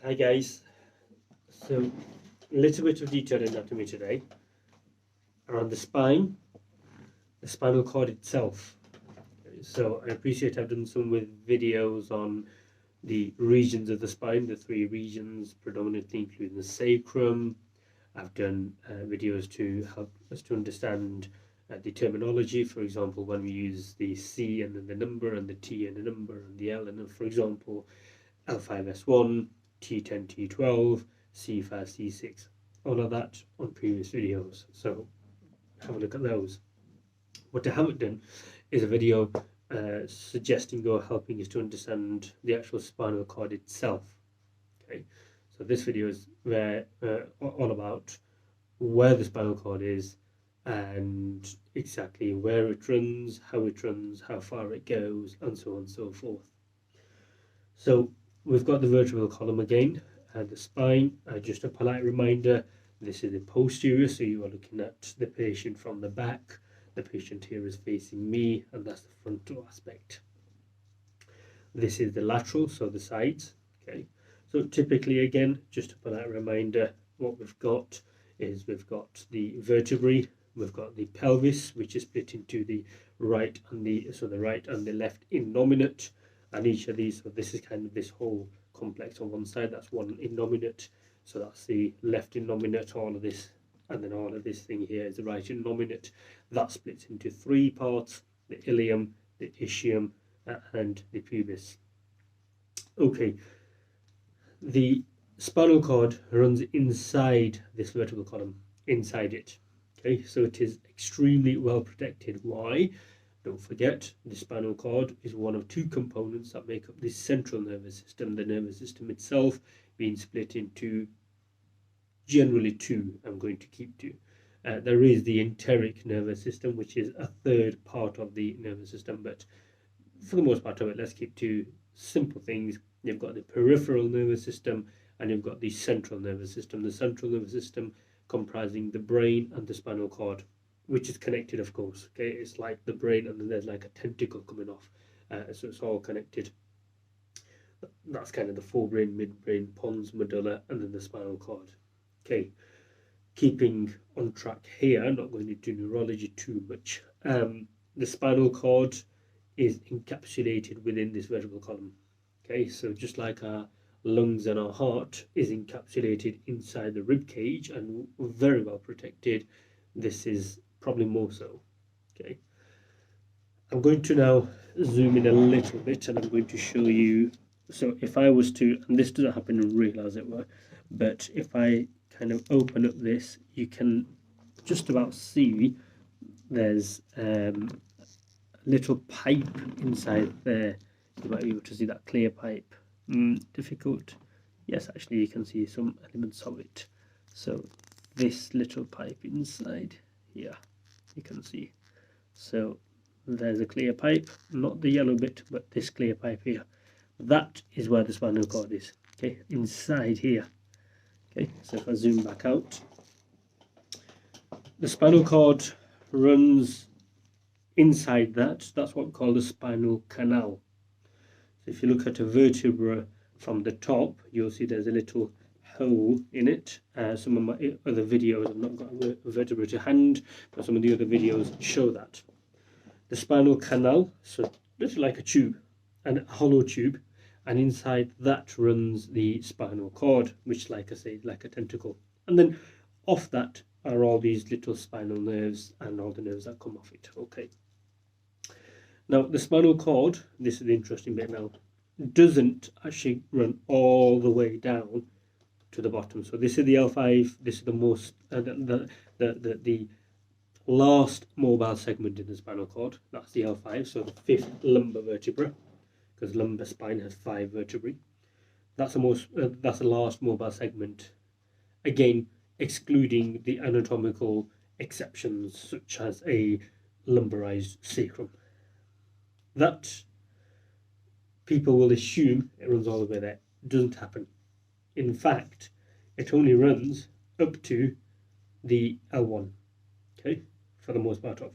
Hi guys, so a little bit of detailed anatomy today around the spine, the spinal cord itself. So I appreciate I've done some with videos on the regions of the spine, the three regions predominantly including the sacrum. I've done videos to help us to understand the terminology, for example when we use the C and then the number and the T and the number and the L, and then for example L5S1, T10, T12, C5, C6, all of that on previous videos, so have a look at those. What I haven't done is a video suggesting or helping us to understand the actual spinal cord itself. Okay, so this video is all about where the spinal cord is and exactly where it runs, how far it goes, and so on and so forth. So we've got the vertebral column again and the spine. Just a polite reminder, this is the posterior, so you are looking at the patient from the back. The patient here is facing me, and that's the frontal aspect. This is the lateral, so the sides. Okay, so typically again, just a polite reminder, what we've got is we've got the vertebrae, we've got the pelvis, which is split into the right and the left innominate, and each of these, so this is kind of this whole complex on one side, that's one innominate, so that's the left innominate, all of this, and then all of this thing here is the right innominate. That splits into three parts: the ilium, the ischium, and the pubis. Okay, the spinal cord runs inside this vertebral column, inside it. Okay, so it is extremely well protected. Why? Don't forget, the spinal cord is one of two components that make up the central nervous system, the nervous system itself being split into generally two. I'm going to keep two. There is the enteric nervous system, which is a third part of the nervous system, but for the most part of it, let's keep two simple things. You've got the peripheral nervous system and you've got the central nervous system. The central nervous system comprising the brain and the spinal cord, which is connected, of course. Okay, it's like the brain and then there's like a tentacle coming off, so it's all connected. That's kind of the forebrain, midbrain, pons, medulla, and then the spinal cord. Okay, keeping on track here, I'm not going into neurology too much. The spinal cord is encapsulated within this vertebral column. Okay, so just like our lungs and our heart is encapsulated inside the rib cage and very well protected, this is probably more so. Okay, I'm going to now zoom in a little bit and I'm going to show you. So if I was to, and this doesn't happen in real as it were, but if I kind of open up this, you can just about see there's a little pipe inside there. You might be able to see that clear pipe. Difficult. Yes, actually you can see some elements of it. So this little pipe inside here, you can see. So there's a clear pipe, not the yellow bit, but this clear pipe here. That is where the spinal cord is. Okay, inside here. Okay, so if I zoom back out, the spinal cord runs inside that. That's what we call the spinal canal. So if you look at a vertebra from the top, you'll see there's a little hole in it. Some of my other videos, I've not got a vertebra to hand, but some of the other videos show that. The spinal canal, so literally like a tube, and a hollow tube, and inside that runs the spinal cord, which, like I say, like a tentacle. And then off that are all these little spinal nerves and all the nerves that come off it. Okay. Now, the spinal cord, this is the interesting bit now, doesn't actually run all the way down to the bottom. So this is the L5, this is the most, the last mobile segment in the spinal cord. That's the L5, so the fifth lumbar vertebra, because lumbar spine has 5 vertebrae. That's the last mobile segment. Again, excluding the anatomical exceptions, such as a lumbarized sacrum. That people will assume it runs all the way there. It doesn't happen. In fact, it only runs up to the L1. Okay, for the most part of.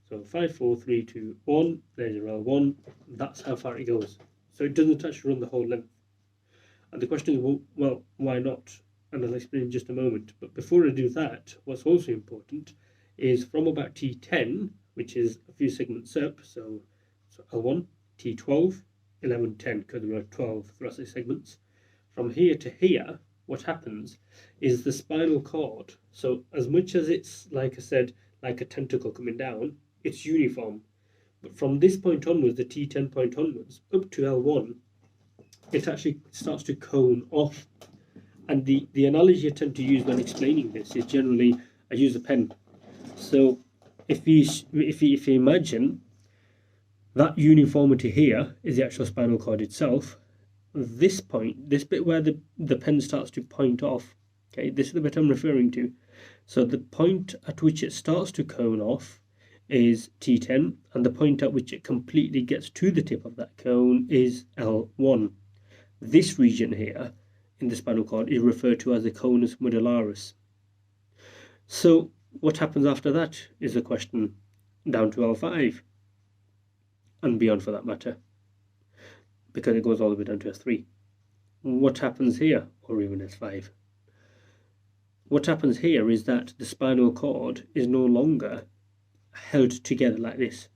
So 5, 4, 3, 2, 1. There's your L1. That's how far it goes. So it doesn't actually run the whole length. And the question is, well, why not? And I'll explain in just a moment. But before I do that, what's also important is from about T10, which is a few segments up, so L1, T12, 11, 10, because there are 12 thoracic segments. From here to here, what happens is the spinal cord, so as much as it's, like I said, like a tentacle coming down, it's uniform. But from this point onwards, the T10 point onwards, up to L1, it actually starts to cone off. And the analogy I tend to use when explaining this is generally, I use a pen. So if you imagine that uniformity here is the actual spinal cord itself, this point, this bit where the pen starts to point off, okay, this is the bit I'm referring to. So the point at which it starts to cone off is T10, and the point at which it completely gets to the tip of that cone is L1. This region here in the spinal cord is referred to as the Conus Modularis. So what happens after that is the question, down to L5 and beyond for that matter, because it goes all the way down to S3. What happens here, or even S5? What happens here is that the spinal cord is no longer held together like this.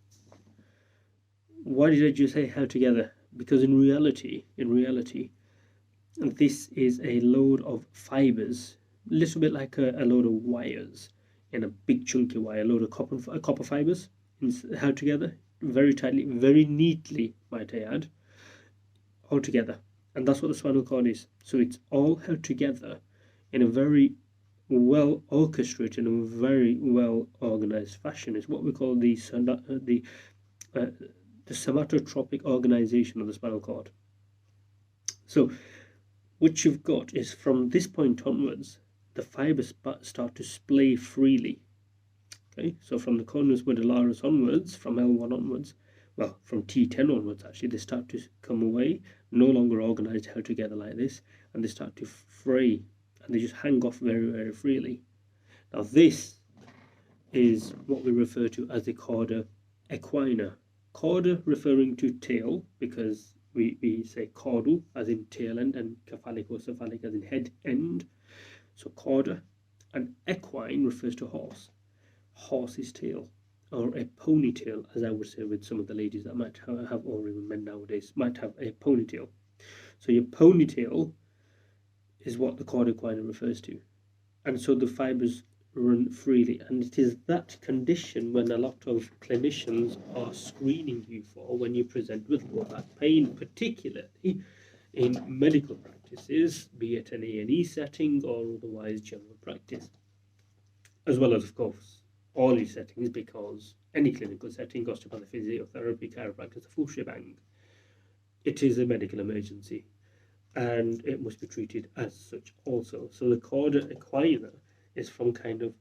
Why did I just say held together? Because in reality, this is a load of fibers, a little bit like a load of wires in a big chunky wire, a load of copper fibers held together very tightly, very neatly, might I add, all together. And that's what the spinal cord is. So it's all held together in a very well orchestrated and very well organized fashion. It's what we call the somatotropic organization of the spinal cord. So what you've got is from this point onwards, the fibers start to splay freely. Okay, so from the Conus Modularis onwards, from L1 onwards, well, from T10 onwards actually, they start to come away, no longer organized, held together like this, and they start to fray, and they just hang off very, very freely. Now this is what we refer to as the cauda equina. Cauda referring to tail, because we say caudal as in tail end and cephalic as in head end. So cauda, and equine refers to horse. Horse's tail, or a ponytail, as I would say with some of the ladies that might have, or even men nowadays, might have a ponytail. So your ponytail is what the cauda equina refers to. And so the fibers run freely, and it is that condition when a lot of clinicians are screening you for when you present with lower back pain, particularly in medical practices, be it an A&E setting or otherwise general practice, as well as, of course, all these settings, because any clinical setting, osteopathic physiotherapy, chiropractic, the full shebang, it is a medical emergency, and it must be treated as such also. So the cauda equina is from kind of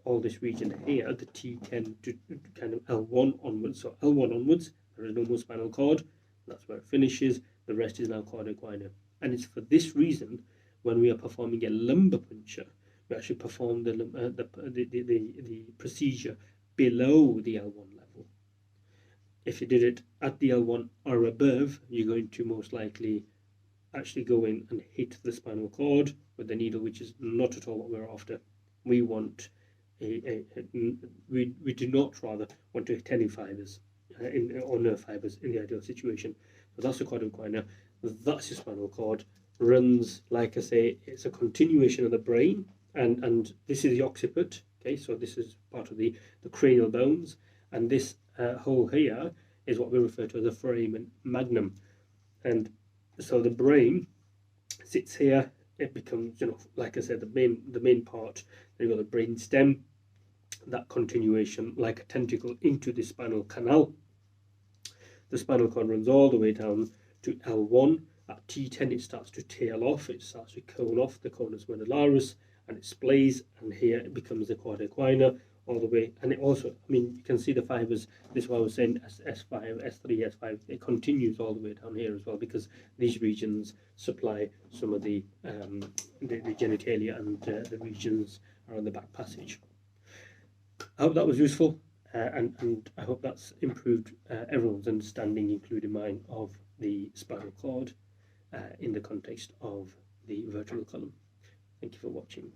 all this region here, the T10 to kind of L1 onwards. So L1 onwards, there is no more spinal cord. That's where it finishes. The rest is now cauda equina. And it's for this reason, when we are performing a lumbar puncture, we actually perform the procedure below the L1 level. If you did it at the L1 or above, you're going to most likely actually go in and hit the spinal cord with the needle, which is not at all what we're after. We want we do not rather want to hit any fibers or nerve fibers in the ideal situation. So that's the cauda equina. That's your spinal cord. Runs, like I say, it's a continuation of the brain, and this is the occiput. Okay, so this is part of the cranial bones, and this hole here is what we refer to as the foramen magnum. And so the brain sits here. It becomes, like I said, the main part. Then you've got the brain stem, that continuation like a tentacle into the spinal canal. The spinal cord runs all the way down to L1. At T10 it starts to tail off, it starts to cone off the Conus Modularis, and it splays, and here it becomes the cauda equina all the way. And it also, you can see the fibers. This is why I was saying S5, S3, S5, it continues all the way down here as well, because these regions supply some of the genitalia, and the regions are on the back passage. I hope that was useful, and I hope that's improved everyone's understanding, including mine, of the spinal cord. in the context of the vertebral column. Thank you for watching.